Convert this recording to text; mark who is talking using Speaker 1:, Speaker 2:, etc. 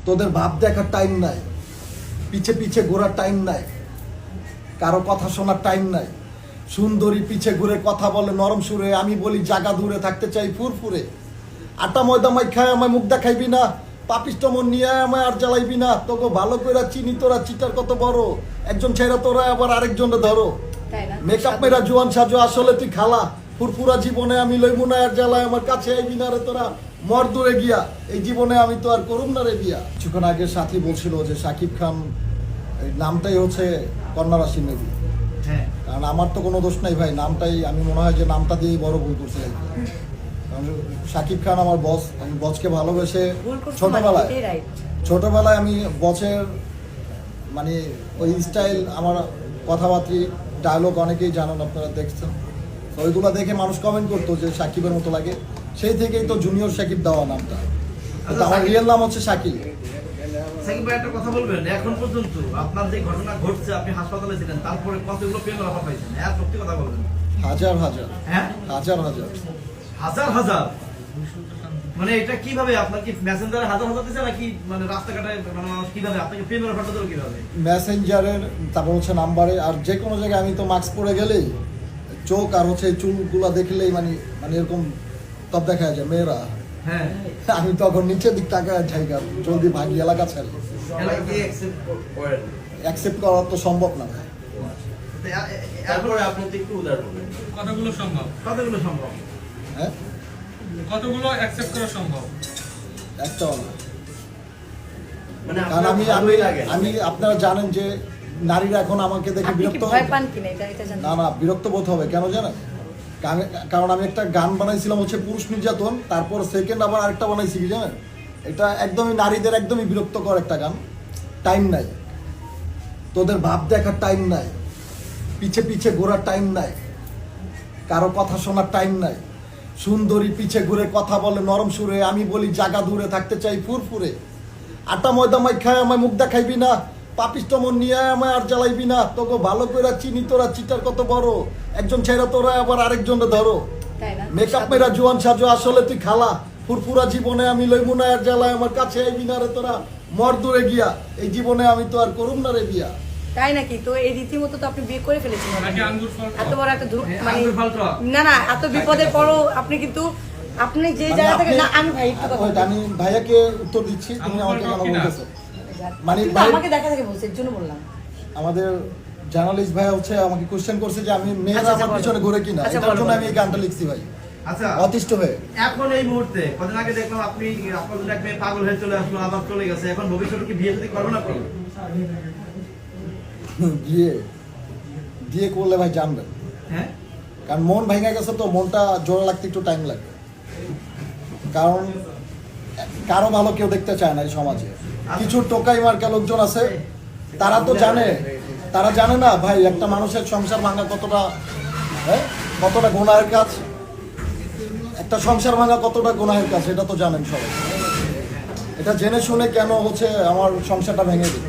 Speaker 1: তোদের ভাব দেখার টাইম নাই, পিছে পিছে ঘোরার টাইম নাই, কারো কথা শোনার টাইম নাই। সুন্দরী পিছে ঘুরে কথা বলে নরম সুরে, আমি বলি জাগা দূরে থাকতে চাই ফুরফুরে। আটা ময়দা মাই খায় আমায় মুখ দেখাইবি না, পাপিষ্ট মন নিয়ে আমায় আর জ্বালাইবি না। তোকে ভালো করে চিনি তোরা চিটার কত বড়, একজন ছেড়া তোরা আবার আরেকজনে ধরো। মেকআপ মেরা জোয়ান সাজো আসলে তুই খালা, ফুরফুরা জীবনে আমি লইব না আর জ্বালায় আমার কাছে আইবি না রে তোরা মর দূরে গিয়া, এই জীবনে আমি তো আর করুম না রে বিয়া। কিছুক্ষণ আগে সাথী বলছিল যে শাকিব খান এই নামটাই হচ্ছে কন্যা রাশি মেবি।
Speaker 2: হ্যাঁ,
Speaker 1: কারণ আমার তো কোনো দোষ নাই ভাই, নামটাই আমি মনে হয় যে নামটা দিয়েই বড় ভুল করছি আর কি। কারণ শাকিব খান আমার বস, আমি বসকে ভালোবেসে ছোটবেলায় আমি বসের মানে ওই স্টাইল, আমার কথাবার্তা ডায়লগ অনেকেই জানেন, আপনারা দেখছেন। তো ওইগুলো দেখে মানুষ কমেন্ট করতো যে শাকিবের মতো লাগে, সেই থেকেই তো জুনিয়র শাকিব দেওয়া নামটা। কিন্তু আমার রিয়েল নাম হচ্ছে শাকিব।
Speaker 2: সাকিব ভাই একটা কথা বলবেন, এখন পর্যন্ত আপনার যে ঘটনা ঘটছে, আপনি হাসপাতালে ছিলেন, তারপরে কতগুলো প্রেমের অফার পাইছেন? হ্যাঁ, সত্যি কথা বলবেন।
Speaker 1: হাজার হাজার,
Speaker 2: হ্যাঁ
Speaker 1: হাজার হাজার,
Speaker 2: হাজার হাজার। মানে এটা কিভাবে, আপনার কি মেসেঞ্জারে হাজার হাজার দিচ্ছে নাকি মানে রাস্তাঘাটে মানে মানুষ কিভাবে আপনাকে প্রেমের অফারটা দিল কিভাবে?
Speaker 1: মেসেঞ্জারের, তারপর হচ্ছে নাম্বারে, আর যে কোনো জায়গায় আমি তো মাস্ক পরে গেলেই চোখ আর হচ্ছে চুলগুলা দেখলেই মানে মানে এরকম তব দেখা যায় মেয়েরা।
Speaker 2: হ্যাঁ,
Speaker 1: আমি তখন নিচের দিক তাকায় জায়গা জলদি ভাগি এলাকা ছাড়ি।
Speaker 2: এলাকাকে অ্যাকসেপ্ট করেন?
Speaker 1: অ্যাকসেপ্ট করা তো সম্ভব না ভাই।
Speaker 2: তারপরে আপনি তো একটু উদার বলবেন,
Speaker 3: কতগুলো সম্ভব,
Speaker 2: কতগুলো সম্ভব?
Speaker 1: হ্যাঁ,
Speaker 3: কতগুলো অ্যাকসেপ্ট করা সম্ভব?
Speaker 1: একটাও না।
Speaker 2: মানে
Speaker 1: কারণ আমি আমি আমি আপনারা জানেন যে নারীরা এখন আমাকে দেখে
Speaker 4: আপনি কি
Speaker 1: বিরক্ত
Speaker 4: ভয় পান কিনা এটা জানেন?
Speaker 1: না না, বিরক্ত বোধ হবে কেন জানেন? কারণ আমি একটা গান বানাইছিলাম হচ্ছে পুরুষ নির্যাতন, তারপর সেকেন্ড আবার আরেকটা বানাইছি কি জানেন, এটা একদমই নারীদের একদমই বিরক্তকর একটা গান। টাইম নাই, তোদের ভাব দেখার টাইম নাই, পিছে পিছে ঘোরার টাইম নাই, কারো কথা শোনার টাইম নাই। সুন্দরী পিছে ঘুরে কথা বলে নরম সুরে, আমি বলি জাগা দূরে থাকতে চাই ফুরফুরে। আটা ময়দা মাই খায় আমায় মুখ দেখাইবি না, পাপিষ্ট মন নিয়ে আমায় আর জ্বালাইবি না। তোকে ভালো করে চিনি তোরা চিটার কত বড়, একজন ছেড়া তোরা আবার আরেকজনে ধরো। মেকআপ মেরা জোয়ান সাজো আসলে তুই খালা, ফুরফুরা জীবনে আমি লইব না আর জ্বালায় আমার কাছে আইবি না রে তোরা মর দূরে গিয়া, এই জীবনে আমি তো আর করুম না রে বিয়া।
Speaker 4: তাই নাকি? তো এই রীতিমতো তো আপনি বিয়ে করে ফেলেছেন
Speaker 3: নাকি আঙ্গুর ফল?
Speaker 4: এত বড় একটা মানে
Speaker 2: আঙ্গুর ফলটা?
Speaker 4: না না, এত বিপদের পরও আপনি কিন্তু আপনি যে
Speaker 1: মানে
Speaker 4: জায়গা থেকে
Speaker 1: আপনি-
Speaker 4: না, আমি ভাই একটু কথা বলি।
Speaker 1: আমি ভাইয়াকে উত্তর দিচ্ছি, তুমি আমাকে কেন বলতেছো? মানে
Speaker 4: কিন্তু
Speaker 1: ভাই,
Speaker 4: আমাকে দেখা থেকে বলছে, এর জন্য বললাম।
Speaker 1: আমাদের জার্নালিস্ট ভাই হচ্ছে আমাকে কোশ্চেন করছে যে আমি মেয়েরা
Speaker 4: আচ্ছা,
Speaker 1: আমার
Speaker 4: বলো।
Speaker 1: পিছনে ঘুরে কিনা,
Speaker 4: আচ্ছা,
Speaker 1: এটার
Speaker 4: বলো,
Speaker 1: জন্য
Speaker 4: বলো।
Speaker 1: আমি এই গানটা লিখছি ভাই,
Speaker 2: আচ্ছা,
Speaker 1: অতিষ্ঠ হয়ে।
Speaker 2: এখন এই মুহূর্তে কদিন আগে দেখলাম আপনি আপনার জন্য এক মেয়ে পাগল হয়ে চলে আসলো, আবার চলে গেছে। এখন ভবিষ্যতে কি বিয়ে যদি করবেন আপনি?
Speaker 1: বিয়ে বিয়ে করলে ভাই জানবেন,
Speaker 2: হ্যাঁ,
Speaker 1: কারণ মন ভেঙে গেছে তো মনটা জোড়া লাগতে একটু টাইম লাগবে। কারণ কারো ভালো কেউ দেখতে চায় না এই সমাজে। কিছু টোকাই মার্কা লোকজন আছে, তারা তো জানে, তারা জানে না ভাই একটা মানুষের সংসার ভাঙা কতটা, হ্যাঁ, কতটা গুনাহের কাজ। একটা সংসার ভাঙা কতটা গুনাহের কাজ এটা তো জানেন সবাই। এটা জেনে শুনে কেন হচ্ছে আমার সংসারটা ভেঙে দিল।